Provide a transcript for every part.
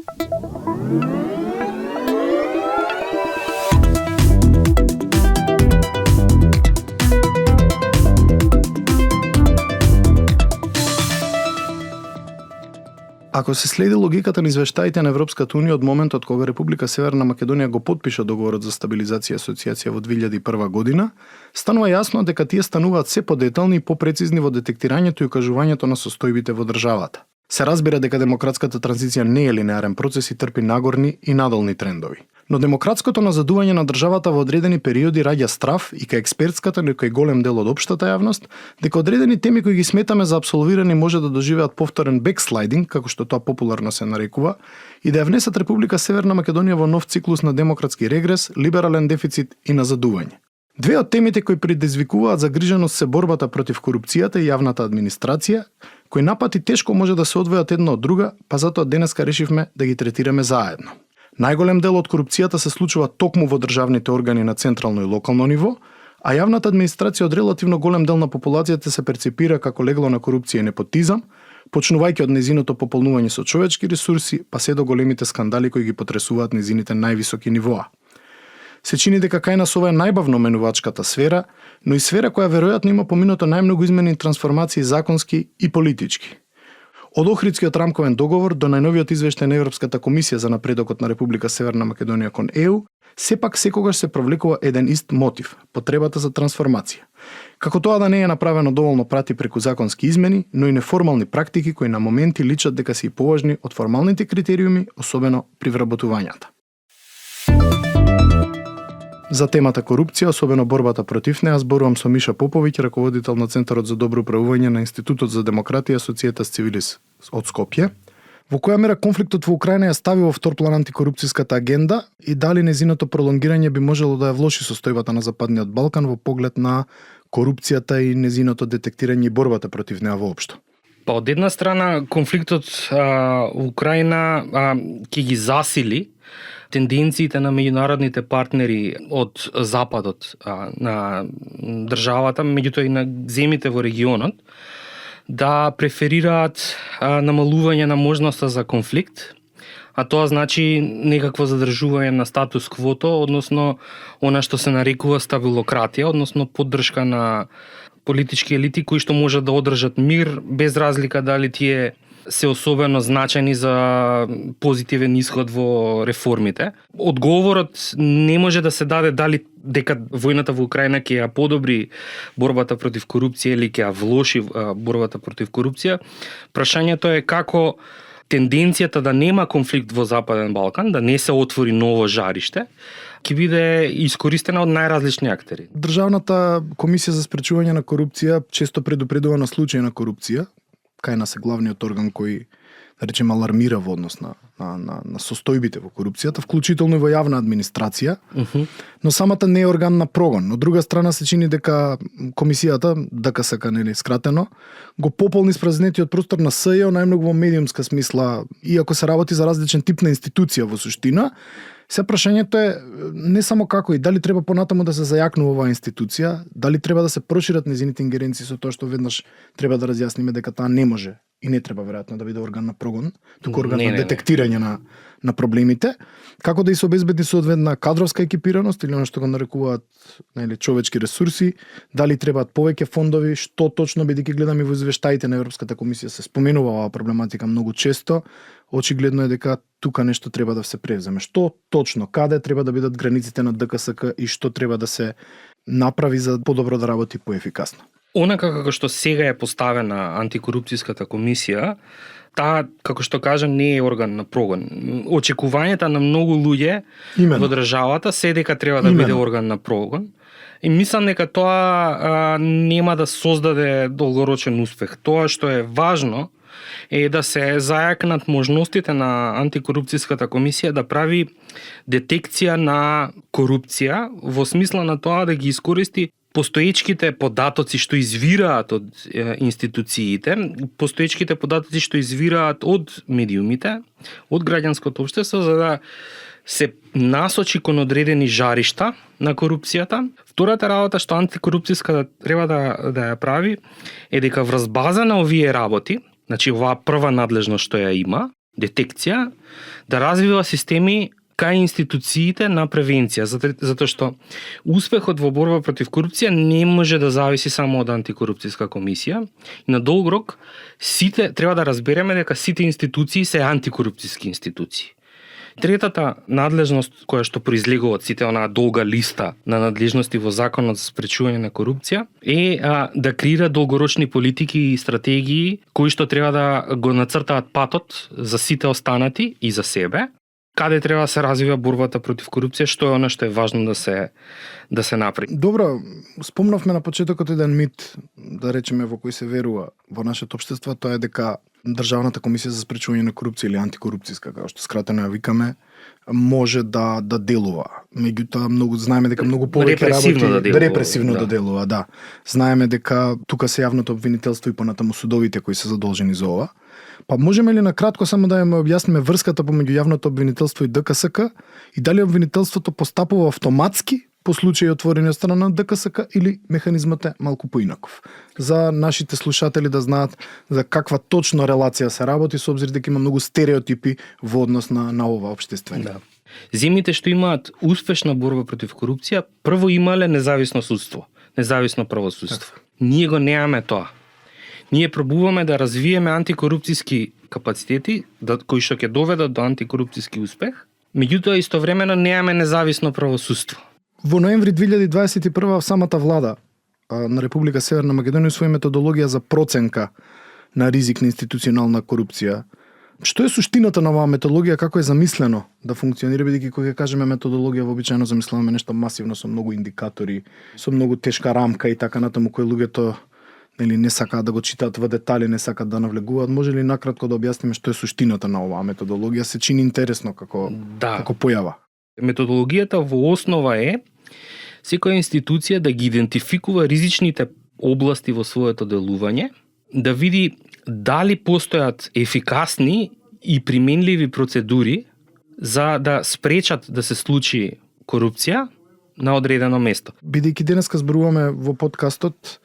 Ако се следи логиката на извештаите на Европската унија од моментот кога Република Северна Македонија го потпиша договорот за стабилизација и асоциација во 2001 година, станува јасно дека тие стануваат се подетални и попрецизни во детектирањето и укажувањето на состојбите во државата. Се разбира дека демократската транзиција не е линеарен процес и трпи нагорни и надолни трендови. Но демократското назадување на државата во одредени периоди раѓа страв и кај експертската, но и кај голем дел од општата јавност, дека одредени теми кои ги сметаме за апсолвирани може да доживеат повторен бекслайдинг, како што тоа популарно се нарекува, и да ја внесат Република Северна Македонија во нов циклус на демократски регрес, либерален дефицит и назадување. Две од темите кои предизвикуваат загриженост се борбата против корупцијата и јавната администрација, кои напати тешко може да се одвојат една од друга, па затоа денеска решивме да ги третираме заедно. Најголем дел од корупцијата се случува токму во државните органи на централно и локално ниво, а јавната администрација од релативно голем дел на популацијата се перцепира како легло на корупција и непотизам, почнувајќи од незиното пополнување со човечки ресурси, па се до големите скандали кои ги потресуваат незините највисоки нивоа. Се чини дека кај нас ова е најбавно менувачката сфера, но и сфера која веројатно има поминато најмногу измени и трансформации законски и политички. Од Охридскиот рамковен договор до најновиот извештај на Европската комисија за напредокот на Република Северна Македонија кон ЕУ, сепак секогаш се провлекува еден ист мотив – потребата за трансформација. Како тоа да не е направено доволно прати преку законски измени, но и неформални практики кои на моменти личат дека се и поважни од формалните критериуми, особено при вработувањата. За темата корупција, особено борбата против неа, зборувам со Миша Поповиќ, раководител на Центарот за добро управување на Институтот за демократија Societas Civilis од Скопје. Во која мера конфликтот во Украина ја стави во втор план антикорупцијската агенда и дали незиното пролонгирање би можело да ја влоши состојбата на Западниот Балкан во поглед на корупцијата и незиното детектирање и борбата против неа воопшто? Па од една страна конфликтот во Украина ќе ги засили тенденциите на меѓународните партнери од западот на државата, меѓутоа и на земјите во регионот, да преферираат намалување на можноста за конфликт, а тоа значи некакво задржување на статус квото, односно она што се нарекува стабилократија, односно поддршка на политички елити кои што можат да одржат мир без разлика дали тие се особено значајни за позитивен исход во реформите. Одговорот не може да се даде дали дека војната во Украина ќе ја подобри борбата против корупција или ќе ја влоши борбата против корупција. Прашањето е како тенденцијата да нема конфликт во Западен Балкан, да не се отвори ново жариште, ќе биде искористена од најразлични актери. Државната комисија за спречување на корупција често предупредува на случаи на корупција. Кај нас е главниот орган кој, да речем, алармира во однос на состојбите во корупцијата, вклучително и во јавна администрација, но самата не е орган на прогон. Од друга страна се чини дека комисијата, ДКСК нели скратено, го пополни спразнетиот простор на СЈО најмногу во медиумска смисла, иако се работи за различен тип на институција во суштина. Се прашањето е не само како и дали треба понатаму да се зајакнува оваа институција, дали треба да се прошират незините ингеренции со тоа што веднаш треба да разјасниме дека таа не може и не треба веројатно да биде орган на прогон, туку орган на детектирање на проблемите, како да и се обезбеди соодветна кадровска екипираност или она што го нарекуваат човечки ресурси, дали требаат повеќе фондови, што точно, бидејќи гледаме во извештаите на Европската комисија се споменува оваа проблематика многу често. Очигледно е дека тука нешто треба да се превземе. Што точно, каде треба да бидат границите на ДКСК и што треба да се направи за подобро да работи поефикасно? Онака како што сега е поставена антикорупцијската комисија, таа, како што кажам, не е орган на прогон. Очекувањата на многу луѓе во државата се дека треба да биде орган на прогон. И мислам дека тоа нема да создаде долгорочен успех. Тоа што е важно е да се зајакнат можностите на антикорупцијската комисија да прави детекција на корупција во смисла на тоа да ги искористи постоечките податоци што извираат од институциите, постоечките податоци што извираат од медиумите, од граѓанското општество, за да се насочи кон одредени жаришта на корупцијата. Втората работа што антикорупцијската треба да ја прави е дека врз база на овие работи, значи оваа прва надлежност што ја има, детекција, да развива системи кај институциите на превенција, затоа што успехот во борба против корупција не може да зависи само од антикорупцијска комисија. И на долг рок сите треба да разбереме дека сите институции се антикорупцијски институции. Третата надлежност која што произлегува од сите онаа долга листа на надлежности во Законот за спречување на корупција е да креира долгорочни политики и стратегии кои што треба да го нацртаат патот за сите останати и за себе, каде треба да се развива борбата против корупција, што е она што е важно да се направи. Добро, спомнавме на почетокот еден мит, да речеме, во кој се верува во нашето општество, тоа е дека Државната комисија за спречување на корупција или антикорупцијска, како што скратено ја викаме, може да делува. Меѓутоа знаеме дека многу повеќе работи репресивно да делува, да. Знаеме дека тука се јавното обвинителство и понатаму судовите кои се задолжени за ова. Па можеме ли накратко само да ја објасниме врската помеѓу јавното обвинителство и ДКСК и дали обвинителството постапува автоматски по случај отворени од страна на ДКСК или механизмот е малку поинаков? За нашите слушатели да знаат за каква точно релација се работи, со обзир дека има многу стереотипи во однос на ова општествено. Да. Земјите што имаат успешна борба против корупција, прво имале независно судство, независно правосудство. Так. Ние го немаме тоа. Ние пробуваме да развиеме антикорупцијски капацитети, кои што ќе доведат до антикорупцијски успех, меѓутоа истовремено немаме независно правосудство. Во ноември 2021 самата влада на Република Северна Македонија усвои методологија за проценка на ризик на институционална корупција. Што е суштината на оваа методологија, како е замислено да функционира, бидејќи кога кажеме методологија вообичаено замислуваме нешто масивно со многу индикатори, со многу тешка рамка и така натаму, кои луѓето не сакаат да го читаат во детали, не сакаат да навлегуваат. Може ли накратко да објасниме што е суштината на оваа методологија? Се чини интересно како појава. Методологијата во основа е секоја институција да ги идентификува ризичните области во своето делување, да види дали постојат ефикасни и применливи процедури за да спречат да се случи корупција на одредено место. Бидејќи денеска зборуваме во подкастот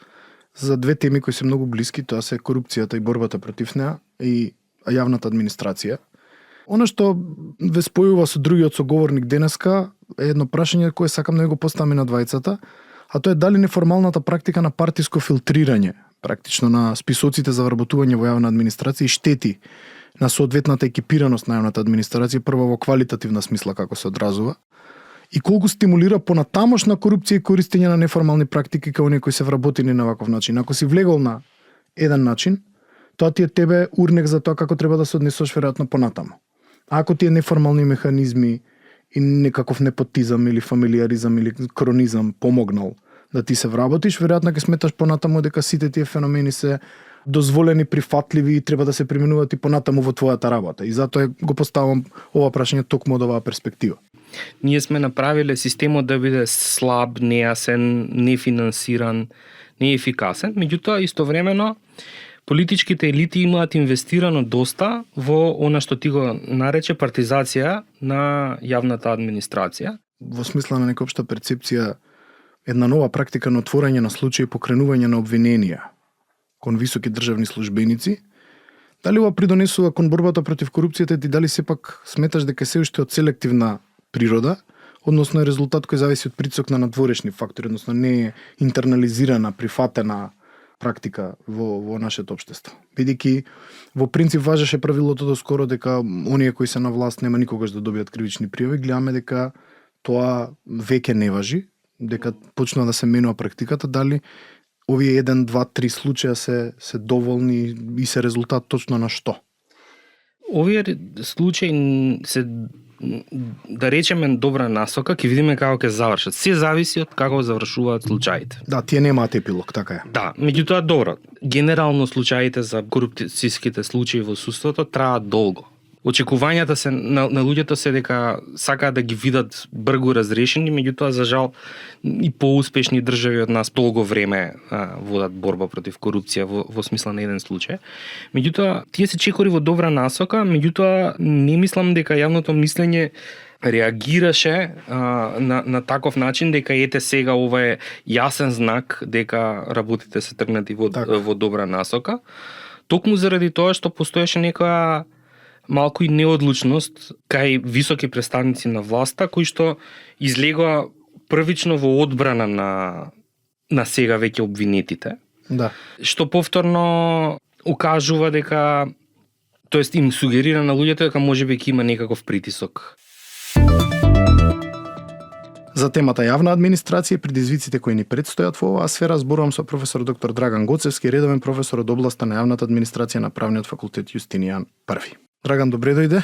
за две теми кои се многу блиски, тоа се корупцијата и борбата против неа и јавната администрација. Она што ве спојува со другиот соговорник денеска е едно прашање кое сакам да го поставиме на двајцата, а тоа е дали неформалната практика на партиско филтрирање, практично на списоците за вработување во јавна администрација и штети на соодветната екипираност на јавната администрација, прво во квалитативна смисла како се одразува, и колку стимулира понатамошна корупција и користење на неформални практики као оние кои се вработени на ваков начин. Ако си влегол на еден начин, тоа ти е тебе урнек за тоа како треба да се однесуваш веројатно понатаму. А ако ти е неформални механизми и некаков непотизам или фамилиаризам или кронизам помогнал да ти се вработиш, веројатно ќе сметаш понатаму дека сите тие феномени се дозволени, прифатливи и треба да се применуваат и понатаму во твојата работа. И затоа го поставам ова прашање токму од оваа перспектива. Ние сме направиле системот да биде слаб, нејасен, нефинансиран, неефикасен, меѓутоа истовремено политичките елити имаат инвестирано доста во она што ти го нарече партизација на јавната администрација. Во смисла на нека општа перцепција, една нова практика на отворање на случаи покренување на обвиненија кон високи државни службеници, дали ова придонесува кон борбата против корупцијата и дали сепак сметаш дека се уште од селективна природа, односно е резултат кој зависи од притисок на надворешни фактори, односно не е интернализирана, прифатена практика во нашето општество. Бидејќи во принцип важеше правилото до скоро дека оние кои се на власт нема никогаш да добијат кривични пријави, гледаме дека тоа веќе не важи, дека почна да се менува практиката, дали овие 1, 2, 3 случаја се доволни и се резултат точно на што? Овие случаи се, да речеме, добра насока, ќе видиме како ќе завршат. Се зависи од како завршуваат случаите. Да, тие немаат епилог, така е. Да, меѓутоа добро. Генерално случаите за корупцијските случаи во судството траат долго. Очекувањата се на луѓето се дека сакаат да ги видат брзо разрешени, меѓутоа за жал и поуспешни држави од нас долго време водат борба против корупција во смисла на еден случај. Меѓутоа тие се чекори во добра насока, меѓутоа не мислам дека јавното мислење реагираше на таков начин дека ете сега ова е јасен знак дека работите се тргнати во добра насока. Токму заради тоа што постоеше некоја малку и неодлучност кај високи представници на власта кои што излегоа првично во одбрана на сега веќе обвинетите. Да. Што повторно укажува дека, тоест им сугерира на луѓето дека можеби ќе има некаков притисок. За темата јавна администрација и предизвиците кои ни предстојат во оваа сфера зборувам со професор доктор Драган Гоцевски, редовен професор од областа на јавната администрација на Правниот факултет Јустинијан I. Драган, добре дојде.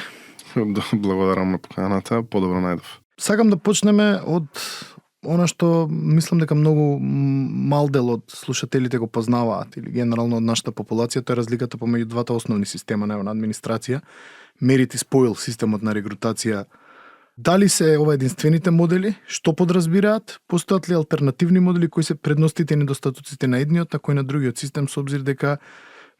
Благодарам на поканата, подобро најдов. Сакам да почнеме од она што мислам дека многу мал дел од слушателите го познаваат или генерално од нашата популација, тоа е разликата помеѓу двата основни система на јавна администрација, Merit и Spoil системот на регрутација. Дали се ова единствените модели? Што подразбираат? Постојат ли алтернативни модели кои се предностите и недостатоците на едниот, на кој на другиот систем, со обзир дека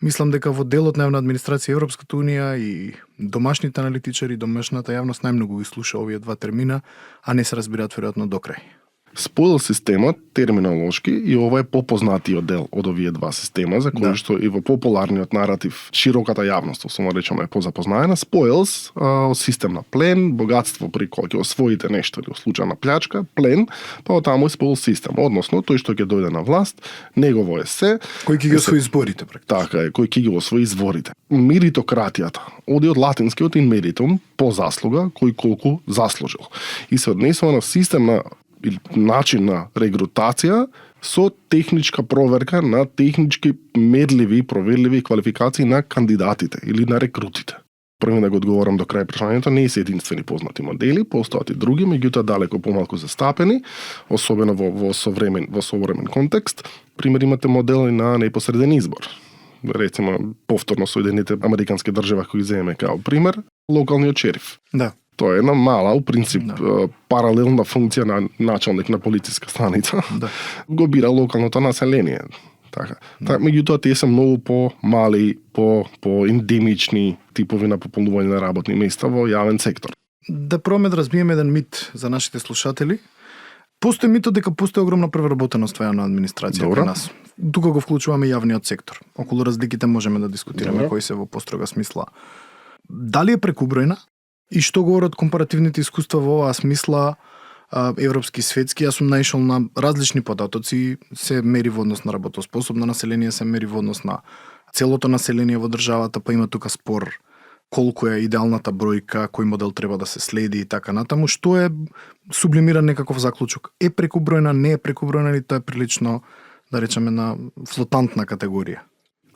мислам дека во делот на јавна администрација Европската унија и домашните аналитичари, домашната јавност најмногу ги слуша овие два термина, а не се разбираат веројатно до крај. Spoil системот терминолошки и ова е попознатиот дел од овие два система за кои што и во популарниот наратив широката јавност, условно речеме, е позапознаена. Spoils систем на плен, богатство при кој ќе освоите нешто или случај на плячка, плен, па од таму е spoil систем, односно тој што ќе дојде на власт, негово е се, Кој ќе ги освои изборите практично. Така е, кој ќе ги освои изворите. Меритократијата оди од латинскиот in meritum, по заслуга, кој колку заслужил. И се однесува на систем на или начин на регрутација со техничка проверка на технички мерливи и проверливи квалификации на кандидатите или на рекрутите. Први да го одговорам до крај прашањето, не се единствени познати модели, постојат и други, меѓутоа далеко помалку застапени, особено во современ контекст. Пример имате модели на непосреден избор. Рецимо повторно Соединените американски држави кои земеме као пример, локалниот шериф. Да. Тоа е една мала, у принцип, паралелна функција на началник на полициска станица. Да. Го бира локалното население. Така. Меѓутоа, тие се многу по-мали, по-ендемични типови на пополнување на работни места во јавен сектор. Да пробаме да разбиеме еден мит за нашите слушатели. Постои митот дека постои огромна превработеност во јавна администрација кај нас. Тука го вклучуваме јавниот сектор. Околу разликите можеме да дискутираме кои се во построга смисла. Дали е прекубројна? И што говорат компаративните искуства во оваа смисла, европски, светски? Јас сум наишол на различни податоци, се мери во однос на работоспособно население, се мери во однос на целото население во државата, па има тука спор колку е идеалната бројка, кој модел треба да се следи и така натаму. Што е сублимиран некаков заклучок? Е прекубројна, не е прекубројна или тоа е прилично, да речеме, на флотантна категорија?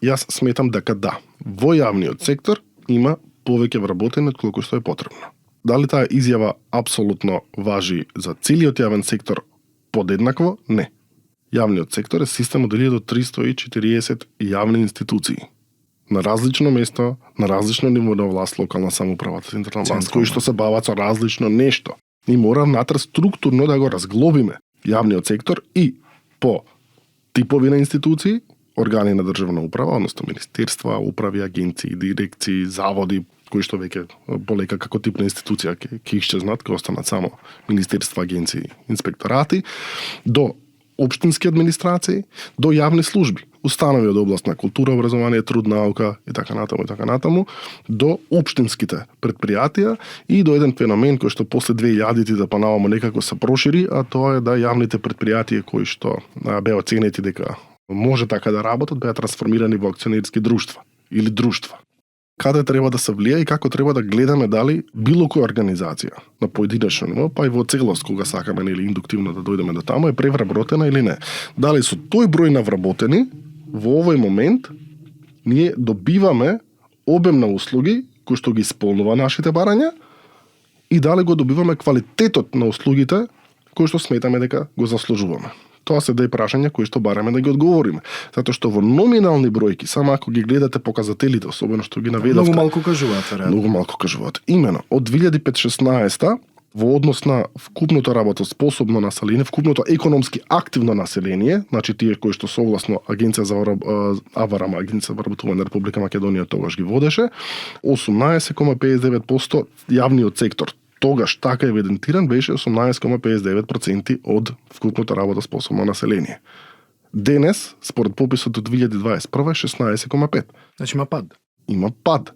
Јас сметам дека да. Во јавниот сектор има повеќе вработени од колку што е потребно. Дали таа изјава апсолутно важи за целиот јавен сектор подеднакво? Не. Јавниот сектор е систем од 1340 јавни институции. На различно место, на различно ниво на власт, локална самоуправа, централна власт, кои што се бават со различно нешто. И мора внатре структурно да го разглобиме јавниот сектор и по типови на институции, органи на државна управа, односно министерства, управи, агенции, дирекции, заводи, кои што веќе полека како тип на институција ќе исчезнат, ќе останат само министерства, агенции, инспекторати, до општински администрации, до јавни служби, установи од област на култура, образование, труд, наука и така натаму, до општинските предпријатија и до еден феномен кој што после 2000-тите да понавамо некако се прошири, а тоа е да јавните предпријатија кои што беа оценети дека може така да работат, беа трансформирани во акционерски друштва или друштва. Каде треба да се влија и како треба да гледаме дали било која организација на поединечно ниво, па и во целост кога сакаме или индуктивно да дојдеме до таму, е превработена или не. Дали со тој број на вработени во овој момент ние добиваме обем на услуги кои што ги исполнува нашите барања и дали го добиваме квалитетот на услугите кои што сметаме дека го заслужуваме. Тоа се да прашања кои што бараме да ги одговориме. Затоа што во номинални бројки, само ако ги гледате показателите, особено што ги наведовте, многу малку кажуваат, веројатно. Многу малку кажуваат. Имено, од 2005-16 во однос на вкупното работоспособно население, вкупното економски активно население, значи тие кои што согласно Агенција за АВРАМ, Агенција за вработување на Република Македонија тогаш ги водеше, 18,59% јавниот сектор тогаш така евидентиран беше 18,59% од вкупното работоспособно население. Денес, според пописот од 2021, 16,5%. Значи има пад. Има пад.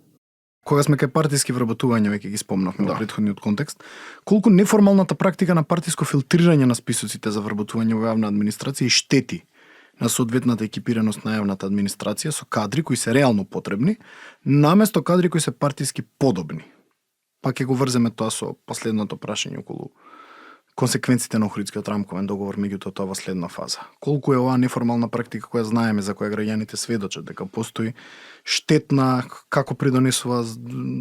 Кога сме кај партиски вработувања, веќе ги спомнавме во претходниот контекст, колку неформалната практика на партиско филтрирање на списоците за вработување во јавна администрација и штети на соодветната екипираност на јавната администрација со кадри кои се реално потребни, наместо кадри кои се партиски подобни. Па ќе го врземе тоа со последното прашање околу консеквенците на Охридскиот рамковен договор, меѓутоа тоа во следна фаза. Колку е оваа неформална практика која знаеме, за која граѓаните сведочат дека постои, штетна, како придонесува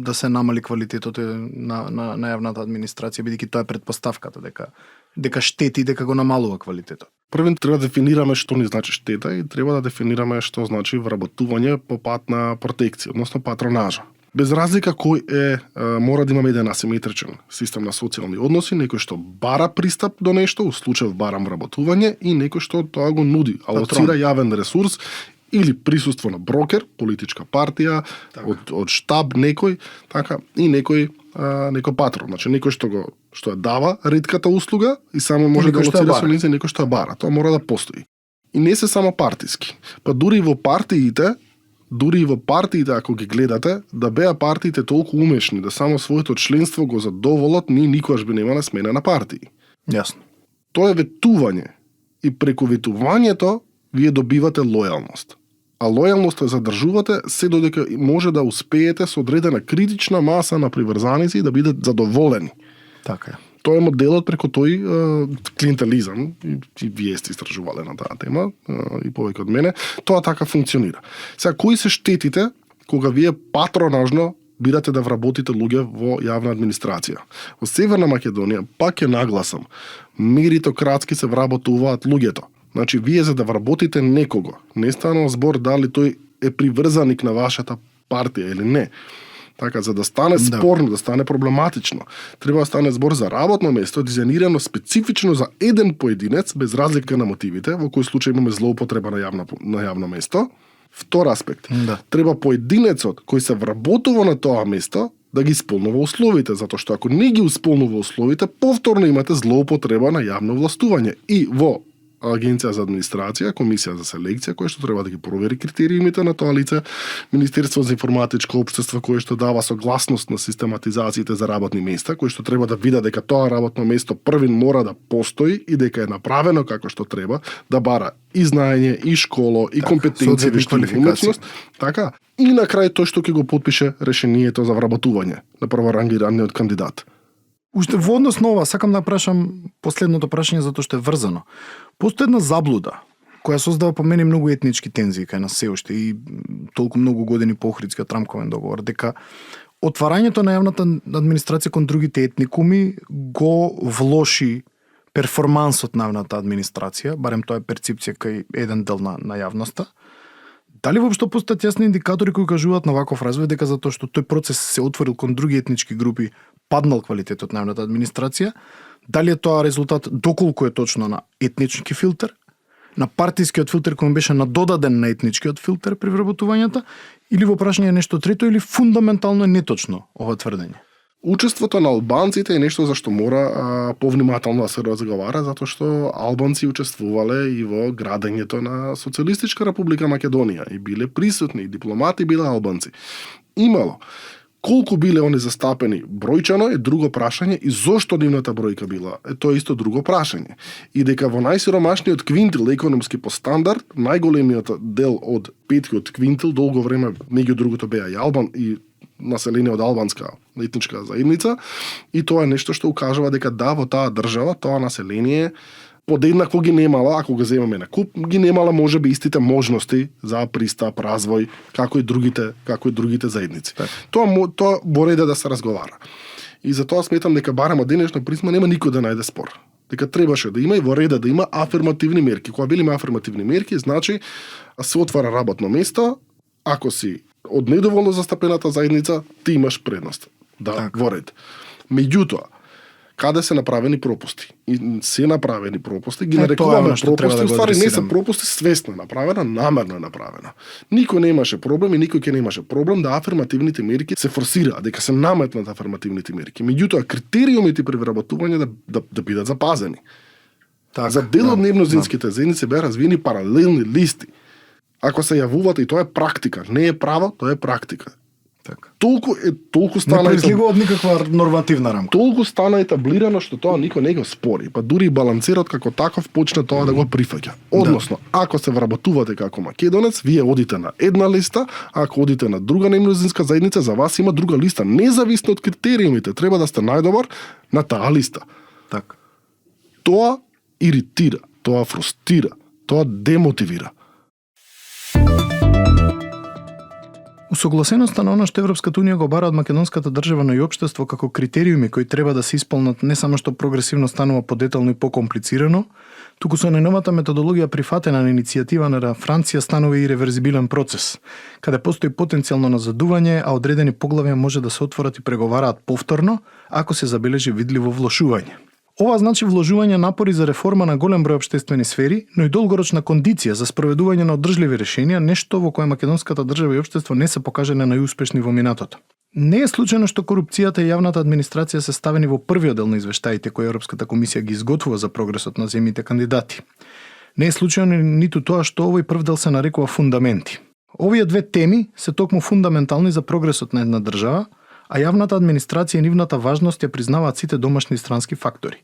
да се намали квалитетот на јавната администрација, бидејќи тоа е претпоставката дека штети, дека го намалува квалитетот. Првен треба да дефинираме што ни значи штета и треба да дефинираме што значи вработување по пат на протекција, односно патронажа. Без разлика кој мора да имаме еден асиметричен систем на социјални односи, некој што бара пристап до нешто, у случај барам вработување, и некој што тоа го нуди, алоцира јавен ресурс или присуство на брокер, политичка партија, од штаб некој, така, и некој патрон, значи некој што ја дава ретката услуга и само може да алоцира со низ, некој што ја бара. Тоа мора да постои. И не се само партиски. Па дури и во партиите, ако ги гледате, да беа партиите толку умешни да само своето членство го задоволат, ние никогаш би немале смена на партии. Јасно. Тоа е ветување. И преку ветувањето вие добивате лојалност. А лојалноста задржувате се додека може да успеете со одредена критична маса на приврзаници и да бидат задоволени. Така е. Тоа е моделот преку тој клиентелизам, и вие сте истражувале на таа тема, и повеќе од мене, тоа така функционира. Сега, кои се штетите кога вие патронажно бирате да вработите луѓе во јавна администрација? Во Северна Македонија, пак е нагласам, меритократски се вработуваат луѓето. Значи, вие за да вработите некого, не станува збор дали тој е приврзаник на вашата партија или не. Така, за да стане спорно, да стане проблематично, треба да стане збор за работно место, дизајнирано специфично за еден поединец, без разлика на мотивите, во кој случај имаме злоупотреба на јавно место. Втор аспект, треба поединецот кој се вработува на тоа место да ги исполнува условите, затоа што ако не ги исполнува условите, повторно имате злоупотреба на јавно властување. И во Агенција за администрација, комисија за селекција, која што треба да ги провери критериумите на тоа лице, Министерство за информатичко општество, кое што дава согласност на систематизациите за работни места, кој што треба да види дека тоа работно место првин мора да постои и дека е направено како што треба, да бара и знаење, и школо, и компетенција, и квалификација. Така, и на крај тој што ќе го потпише решението за вработување на прворангираниот кандидат. Уште во однос на ова, сакам да прашам последното прашање затоа што е врзано. Постои една заблуда која создава по мене многу етнички тензии кај нас се уште и толку многу години по Охридскиот рамковен договор, дека отварањето на јавната администрација кон другите етникуми го влоши перформансот на јавната администрација, барем тоа е перцепција кај еден дел на јавноста. Дали воопшто постојат јасни индикатори кои кажуваат на ваков развој дека затоа што тој процес се отворил кон други етнички групи, паднал квалитетот на јавната администрација? Дали е тоа резултат доколку е точно на етнички филтер, на партискиот филтер кој беше надодаден на етничкиот филтер при вработувањата, или во прашање нешто трето, или фундаментално е неточно ова тврдење? Учеството на албанците е нешто за што мора повнимателно да се разговара, затоа што албанци учествувале и во градењето на Социјалистичка република Македонија и биле присутни, дипломати биле албанци. Имало. Колку биле они застапени бројчано е друго прашање и зошто нивната бројка била е тоа исто друго прашање. И дека во најсиромашниот квинтил економски по стандард, најголемиот дел од петкиот квинтил долго време меѓу другото беа и албан и население од албанска етничка заедница, и тоа е нешто што укажува дека да, во таа држава, тоа население подеднакво ги немала, ако го земеме на куп, ги немала можеби истите можности за пристап, развој, како и другите заедници. Тоа мора да се разговара. И затоа сметам дека барем од денешна призма нема никој да најде спор. Дека требаше да има и во реда да има афирмативни мерки. Кога велиме афирмативни мерки, значи се отвара работно место, ако си од недоволно застапената заедница, ти имаш предност. Да, во ред. Меѓутоа, каде се направени пропусти? И се направени пропусти, ги нарекуваме пропусти, ствари не се пропусти, свесно направена, намерно е направена. Никој немаше проблем и никој ќе немаше проблем да афирмативните мерки се форсираат, дека се наметнат афирмативните мерки. Меѓутоа, критериумите при вработување да бидат запазени. За дел од невнозинските заедници беа развиени паралелни листи. Ако се јавувате, и тоа е практика, не е право, тоа е практика. Така. Толку Не стана произлегува од никаква нормативна рамка. толку стана етаблирано што тоа никој не го спори, па дури и балансирот како таков почна тоа да го прифаќа. Односно, ако се вработувате како македонец, вие одите на една листа, ако одите на друга немнозинска заедница, за вас има друга листа, независно од критериумите, треба да сте најдобар на таа листа. Така. Тоа иритира, тоа фрустира, тоа демотивира. Усогласеноста на она што Европската унија го бара од македонската држава, но и општество како критериуми кои треба да се исполнат, не само што прогресивно станува подетално и покомплицирано, туку со најновата методологија прифатена на иницијатива на Франција станува и реверзибилен процес, каде постои потенцијално назадување, а одредени поглавја може да се отворат и преговараат повторно, ако се забележи видливо влошување. Ова значи вложување напори за реформа на голем број општествени сфери, но и долгорочна кондиција за спроведување на одржливи решенија, нешто во кое македонската држава и општество не се покажале најуспешни во минатото. Не е случајно што корупцијата и јавната администрација се ставени во првиот дел на извештаите кои Европската комисија ги изготвува за прогресот на земјите кандидати. Не е случајно ниту тоа што овој прв дел се нарекува фундаменти. Овие две теми се токму фундаментални за прогресот на една држава, а јавната администрација и нивната важност ја признаваат сите домашни и странски фактори.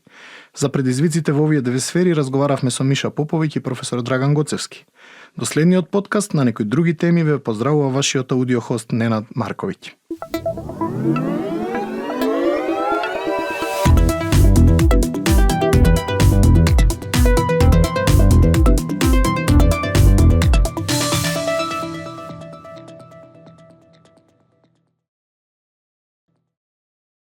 За предизвиците во овие две сфери разговаравме со Миша Поповиќ и професор Драган Гоцевски. До следниот подкаст на некои други теми ве поздравува вашиот аудиохост Ненад Марковиќ.